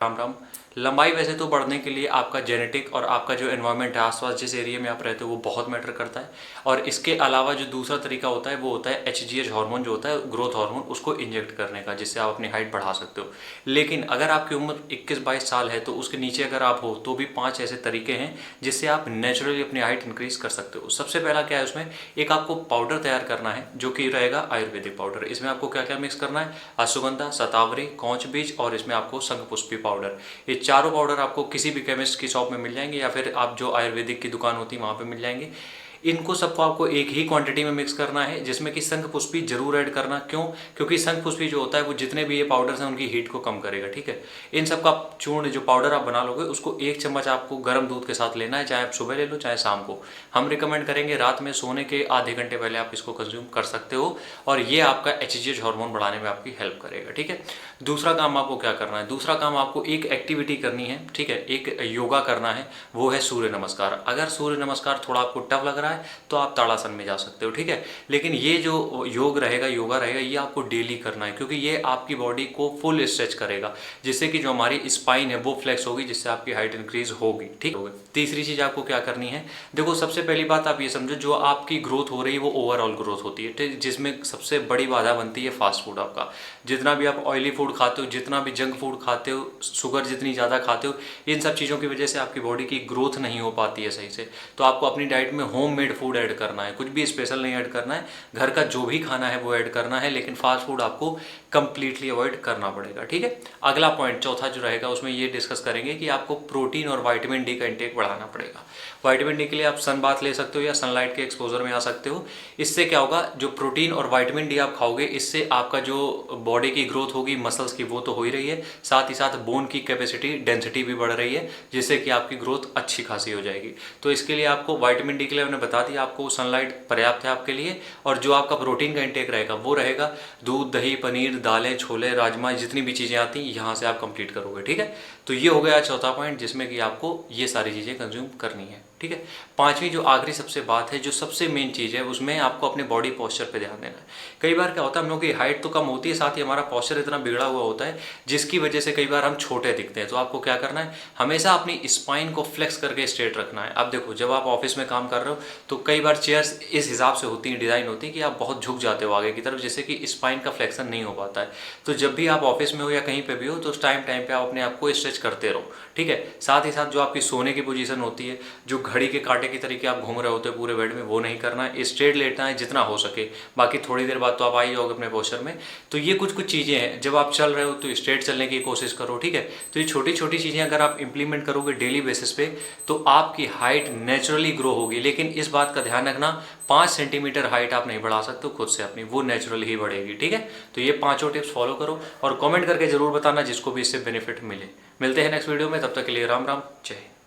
राम राम। लंबाई वैसे तो बढ़ने के लिए आपका जेनेटिक और आपका जो एनवायरनमेंट है आसपास जिस एरिया में आप रहते हो वो बहुत मैटर करता है। और इसके अलावा जो दूसरा तरीका होता है वो होता है HGH हार्मोन, जो होता है ग्रोथ हार्मोन, उसको इंजेक्ट करने का, जिससे आप अपनी हाइट बढ़ा सकते हो। लेकिन अगर आपकी उम्र 21-22 साल है तो उसके नीचे अगर आप हो तो भी 5 ऐसे तरीके हैं जिससे आप नेचुरली अपनी हाइट इंक्रीज कर सकते हो। सबसे पहला क्या है, उसमें एक आपको पाउडर तैयार करना है जो कि रहेगा आयुर्वेदिक पाउडर। इसमें आपको क्या क्या मिक्स करना है, अश्वगंधा, शतावरी, कौच बीज और इसमें आपको शंखपुष्पी पाउडर। ये चारों पाउडर आपको किसी भी केमिस्ट की शॉप में मिल जाएंगे या फिर आप जो आयुर्वेदिक की दुकान होती है वहाँ पे मिल जाएंगे। इनको सबको आपको एक ही क्वांटिटी में मिक्स करना है, जिसमें कि शंखपुष्पी जरूर ऐड करना। क्यों? क्योंकि शंखपुष्पी जो होता है वो जितने भी ये पाउडर्स हैं उनकी हीट को कम करेगा। ठीक है, इन सब का चूर्ण जो पाउडर आप बना लोगे उसको 1 चम्मच आपको गर्म दूध के साथ लेना है, चाहे आप सुबह ले लो चाहे शाम को। हम रिकमेंड करेंगे रात में सोने के आधे घंटे पहले आप इसको कंज्यूम कर सकते हो और ये आपका HGH हार्मोन बढ़ाने में आपकी हेल्प करेगा। ठीक है, दूसरा काम आपको क्या करना है, दूसरा काम आपको एक एक्टिविटी करनी है। ठीक है, एक योगा करना है, वो है सूर्य नमस्कार। अगर सूर्य नमस्कार थोड़ा आपको टफ लग रहा है तो आप ताड़ासन में जा सकते हो। ठीक है, लेकिन ये जो योग रहेगा, योगा रहेगा, ये आपको डेली करना है क्योंकि ये आपकी बॉडी को फुल स्ट्रेच करेगा, जिससे कि जो हमारी स्पाइन है वो फ्लेक्स होगी, जिससे आपकी हाइट इंक्रीज होगी। ठीक है, तीसरी चीज आपको क्या करनी है, देखो सबसे पहली बात आप ये समझो, जो आपकी ग्रोथ हो रही है वो ओवरऑल ग्रोथ होती है, जिसमें सबसे बड़ी बाधा बनती है फास्ट फूड। आपका जितना भी आप ऑयली फूड खाते हो, जितना भी जंक फूड खाते हो, शुगर जितनी ज़्यादा खाते हो, इन सब चीज़ों की वजह से आपकी बॉडी की ग्रोथ नहीं हो पाती है सही से। तो आपको अपनी डाइट में होम मेड फूड ऐड करना है, कुछ भी स्पेशल नहीं ऐड करना है, घर का जो भी खाना है वो ऐड करना है, लेकिन फास्ट फूड आपको कंप्लीटली अवॉइड करना पड़ेगा। ठीक है, अगला पॉइंट चौथा जो रहेगा उसमें ये डिस्कस करेंगे कि आपको प्रोटीन और विटामिन डी का इंटेक बढ़ाना पड़ेगा। विटामिन डी के लिए आप सन बाथ ले सकते हो या सनलाइट के एक्सपोजर में आ सकते हो। इससे क्या होगा, जो प्रोटीन और विटामिन डी आप खाओगे इससे आपका जो बॉडी की ग्रोथ होगी, मसल्स की, वो तो हो ही रही है, साथ ही साथ बोन की कैपेसिटी, डेंसिटी भी बढ़ रही है, जिससे कि आपकी ग्रोथ अच्छी खासी हो जाएगी। तो इसके लिए आपको विटामिन डी के लिए मैंने बता दिया, आपको सनलाइट पर्याप्त है आपके लिए। और जो आपका प्रोटीन का इंटेक रहेगा वो रहेगा दूध, दही, पनीर, दालें, छोले, राजमा, जितनी भी चीज़ें आती हैं यहाँ से आप कंप्लीट करोगे। ठीक है, तो ये हो गया चौथा पॉइंट जिसमें कि आपको ये सारी चीज़ें कंज्यूम करनी है। ठीक है, पांचवी जो आखिरी सबसे बात है, जो सबसे मेन चीज़ है, उसमें आपको अपने बॉडी पोस्चर पे ध्यान देना है। कई बार क्या होता है, हम लोगों की हाइट तो कम होती है, साथ ही हमारा पोस्चर इतना बिगड़ा हुआ होता है जिसकी वजह से कई बार हम छोटे दिखते हैं। तो आपको क्या करना है, हमेशा अपनी स्पाइन को फ्लेक्स करके स्ट्रेट रखना है। अब देखो, जब आप ऑफिस में काम कर रहे हो तो कई बार चेयर्स इस हिसाब से होती हैं, डिज़ाइन होती है कि आप बहुत झुक जाते हो आगे की तरफ, जिससे कि स्पाइन का फ्लेक्शन नहीं हो पाता है। तो जब भी आप ऑफिस में हो या कहीं पे भी हो तो उस टाइम पे आप अपने आप को स्ट्रेच करते रहो। ठीक है, साथ ही साथ जो आपकी सोने की पोजीशन होती है, जो घड़ी के कांटे की तरीके आप घूम रहे होते हो पूरे बेड में, वो नहीं करना है, स्ट्रेट लेटना है जितना हो सके। बाकी थोड़ी देर बाद तो आप आ ही जाओगे अपने पोस्चर में। तो ये कुछ चीज़ें हैं, जब आप चल रहे हो तो स्ट्रेट चलने की कोशिश करो। ठीक है, तो ये छोटी छोटी चीज़ें अगर आप इंप्लीमेंट करोगे डेली बेसिस पे तो आपकी हाइट नेचुरली ग्रो होगी। लेकिन इस बात का ध्यान रखना, 5 सेंटीमीटर हाइट आप नहीं बढ़ा सकते हो खुद से अपनी, वो नेचुरली ही बढ़ेगी। ठीक है, तो ये पांचों टिप्स फॉलो करो और कमेंट करके जरूर बताना जिसको भी इससे बेनिफिट मिले। मिलते हैं नेक्स्ट वीडियो में, तब तक के लिए राम राम, जय हिंद।